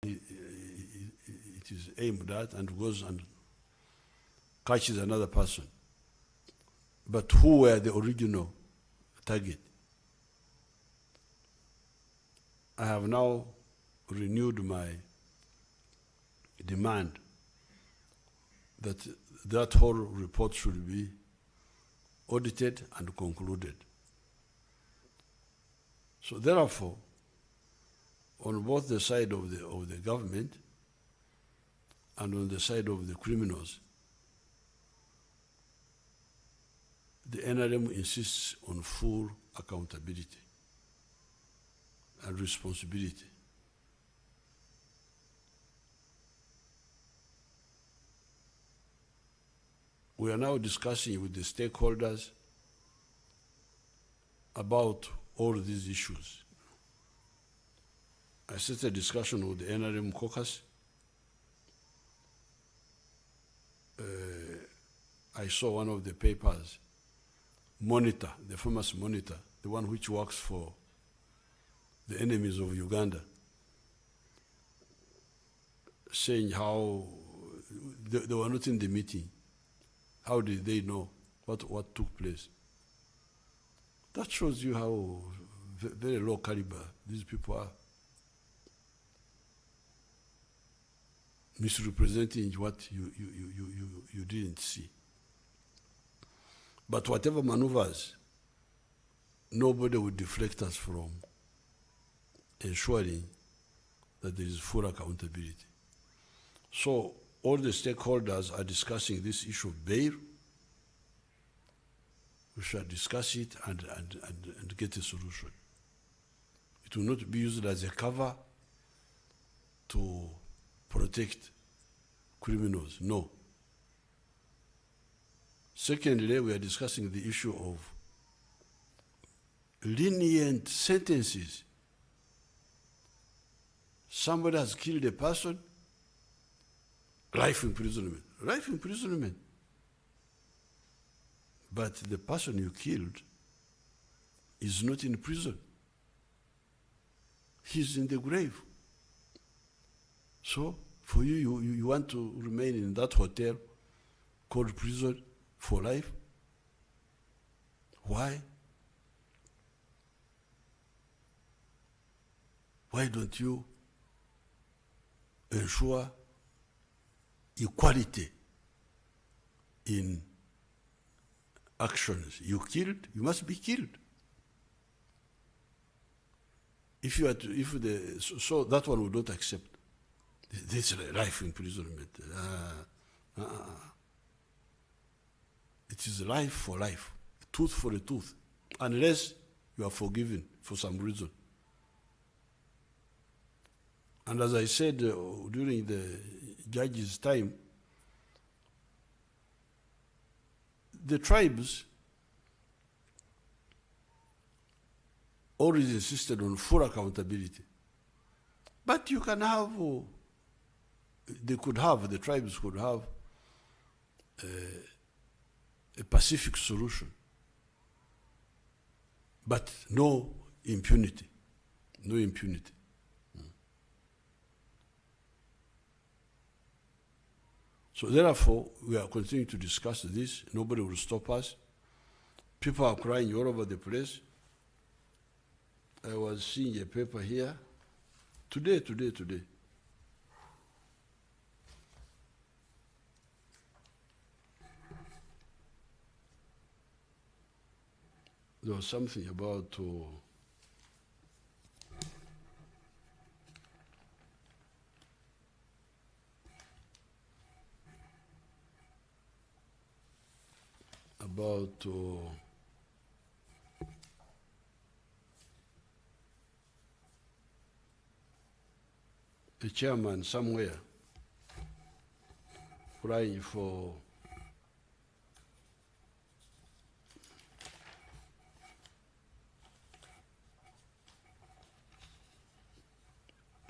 it is aimed at and goes and catches another person. But who were the original target? I have now renewed my demand that that whole report should be audited and concluded. So therefore, on both the side of the government and on the side of the criminals, the NRM insists on full accountability and responsibility. We are now discussing with the stakeholders about all these issues. I set a discussion with the NRM caucus. I saw one of the papers, Monitor, the famous Monitor, the one which works for the enemies of Uganda, saying how they were not in the meeting. How did they know what took place? That shows you how very low caliber these people are. Misrepresenting what you didn't see. But whatever maneuvers, nobody would deflect us from ensuring that there is full accountability. So all the stakeholders are discussing this issue of bail. We should discuss it and get a solution. It will not be used as a cover to protect criminals, no. Secondly, we are discussing the issue of lenient sentences. Somebody has killed a person, life imprisonment. Life imprisonment. But the person you killed is not in prison. He's in the grave. So, for you want to remain in that hotel called prison for life? Why? Why don't you ensure equality in actions? You killed, you must be killed. If you are to, so that one would not accept. This is life imprisonment. It is life for life, tooth for a tooth, unless you are forgiven for some reason. And as I said during the judge's time, the tribes always insisted on full accountability. But you can have, the tribes could have a pacific solution, but no impunity, no impunity. So therefore, we are continuing to discuss this. Nobody will stop us. People are crying all over the place. I was seeing a paper here today. There was something about the chairman somewhere crying for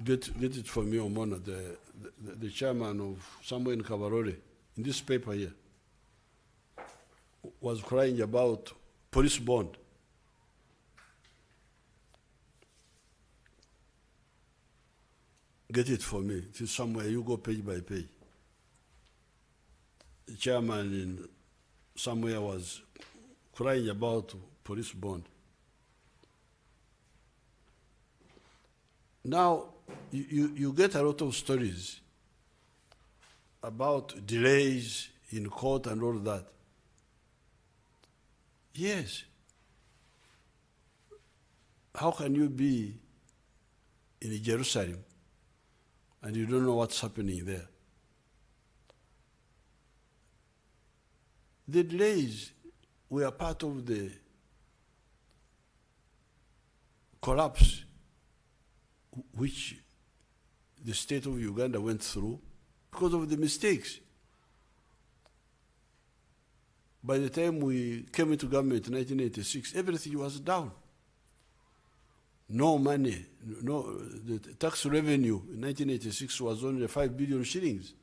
get it for me, Omona, the chairman of somewhere in Kabarore, in this paper here, was crying about police bond. get it for me. If it's somewhere, you go page by page. The chairman in somewhere was crying about police bond. Now, you get a lot of stories about delays in court and all that. Yes. How can you be in Jerusalem and you don't know what's happening there? The delays were part of the collapse which the state of Uganda went through because of the mistakes. By the time we came into government in 1986, everything was down. No money, the tax revenue in 1986 was only 5 billion shillings.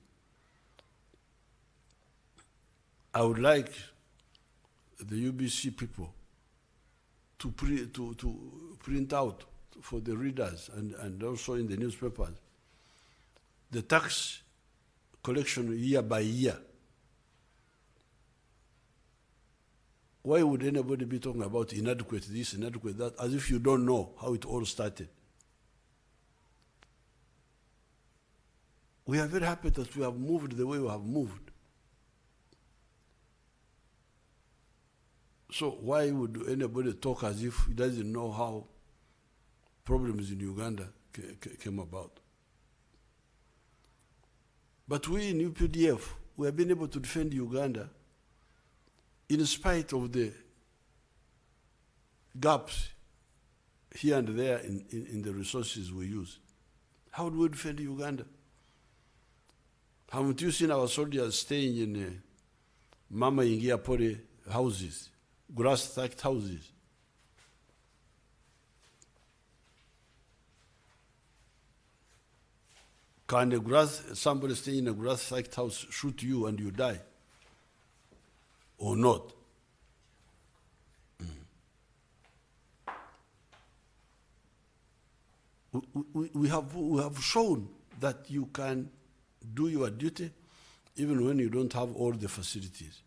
I would like the UBC people to print out for the readers and also in the newspapers the tax collection year by year. Why would anybody be talking about inadequate this, inadequate that, as if you don't know how it all started? We are very happy that we have moved the way we have moved. So why would anybody talk as if he doesn't know how problems in Uganda came about? But we in UPDF, we have been able to defend Uganda in spite of the gaps here and there in the resources we use. How do we defend Uganda? Haven't you seen our soldiers staying in Mama Ingia Pore houses, grass-thatched houses? Can somebody staying in a grass-thatched house shoot you and you die? Or not? We have shown that you can do your duty even when you don't have all the facilities.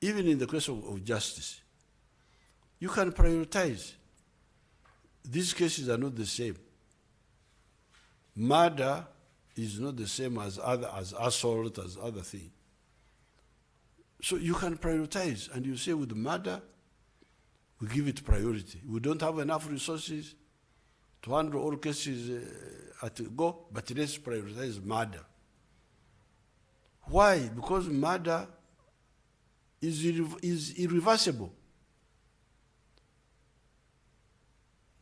Even in the question of justice, you can prioritize. These cases are not the same. Murder is not the same as assault, as other things. So you can prioritize, and you say with murder, we give it priority. We don't have enough resources to handle all cases at a go, but let's prioritize murder. Why? Because murder is irreversible.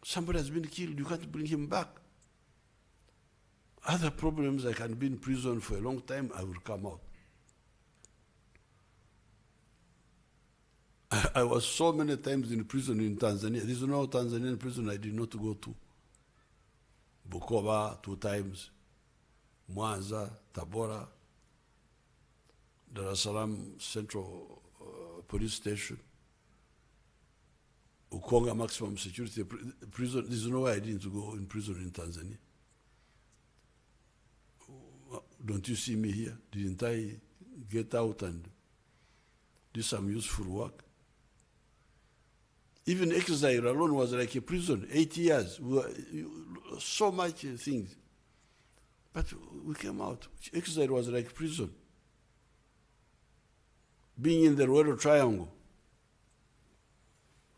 Somebody has been killed, you can't bring him back. Other problems, I can be in prison for a long time, I will come out. I was so many times in prison in Tanzania. There's no Tanzanian prison I did not go to. Bukoba 2 times, Mwanza, Tabora, Dar es Salaam Central Police Station, Ukonga Maximum Security Prison. There's no way I didn't go in prison in Tanzania. Don't you see me here? Didn't I get out and do some useful work? Even exile alone was like a prison, 8 years. So much things. But we came out. Exile was like prison. Being in the Royal Triangle,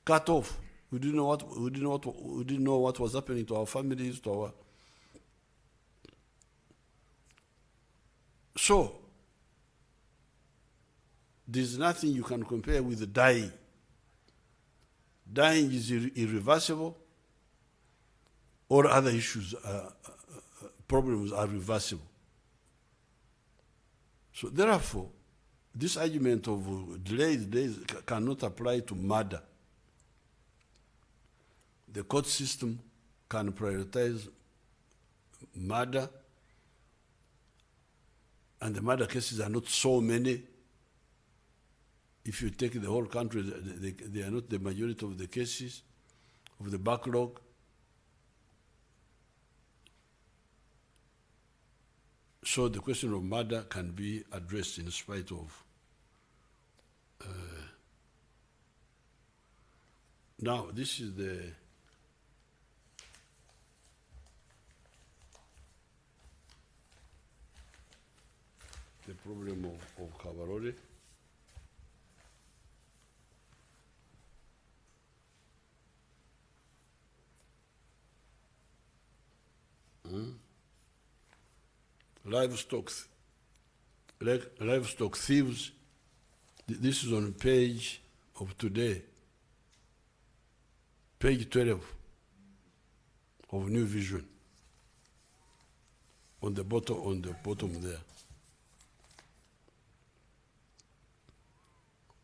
cut off. We didn't know what was happening to our families, to our. So there's nothing you can compare with dying. Dying is irreversible. All other issues, problems are reversible. So therefore, this argument of delays cannot apply to murder. The court system can prioritize murder, and the murder cases are not so many. If you take the whole country, they are not the majority of the cases, of the backlog. So the question of murder can be addressed in spite of. Now, this is the problem of Kabarore. Livestock thieves. This is on page of today, page 12 of New Vision. On the bottom there.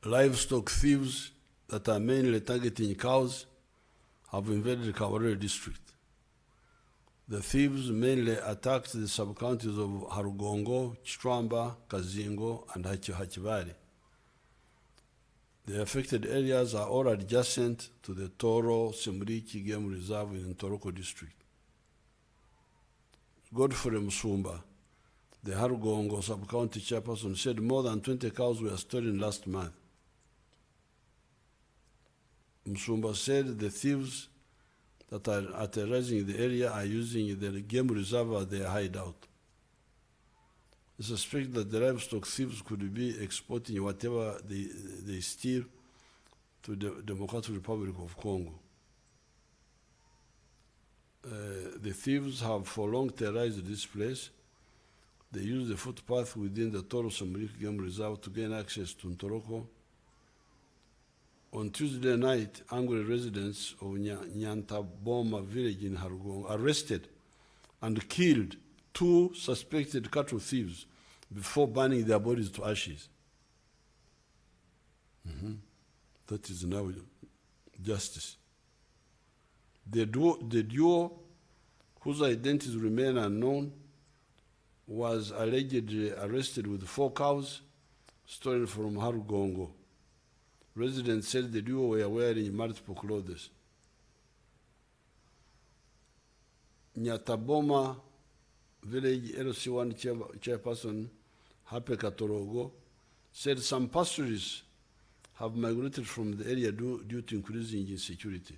Livestock thieves that are mainly targeting cows have invaded Kabarore district. The thieves mainly attacked the sub-counties of Harugongo, Chitwamba, Kazingo, and Hachibari. The affected areas are all adjacent to the Toro Semuriki Game Reserve in Toroko district. Godfrey Musumba, the Harugongo sub-county chairperson, said more than 20 cows were stolen last month. Musumba said the thieves that are terrorizing the area are using the game reserve as their hideout. They suspect that the livestock thieves could be exporting whatever they steal to the Democratic Republic of Congo. The thieves have for long terrorized this place. They use the footpath within the Toro Semuriki Game Reserve to gain access to Ntoroko. On Tuesday night, angry residents of Nyantaboma village in Harugongo arrested and killed 2 suspected cattle thieves before burning their bodies to ashes. That is now justice. The duo, whose identities remain unknown, was allegedly arrested with 4 cows stolen from Harugongo. Residents said the duo were wearing multiple clothes. Nyataboma village LC1 chairperson Hape Katorogo said some pastoralists have migrated from the area due to increasing insecurity.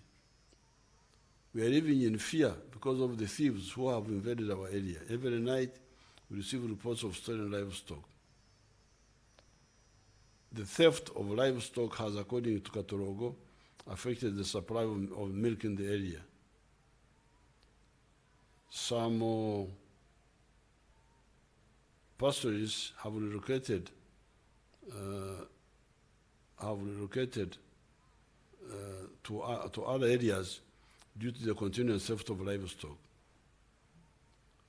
We are living in fear because of the thieves who have invaded our area. Every night we receive reports of stolen livestock. The theft of livestock has, according to Katorogo, affected the supply of milk in the area. Some pastoralists have relocated to other areas due to the continuing theft of livestock.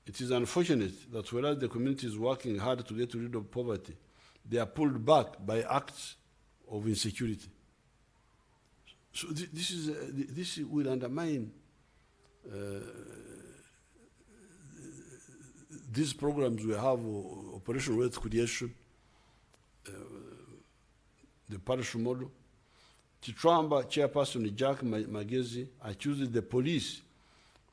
It is unfortunate that whereas the community is working hard to get rid of poverty, they are pulled back by acts of insecurity. So this will undermine these programs we have, Operation Wealth Creation, the parish model. Chitwamba chairperson Jack Magezi accused the police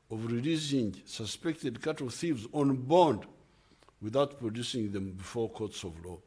of releasing suspected cattle thieves on bond without producing them before courts of law.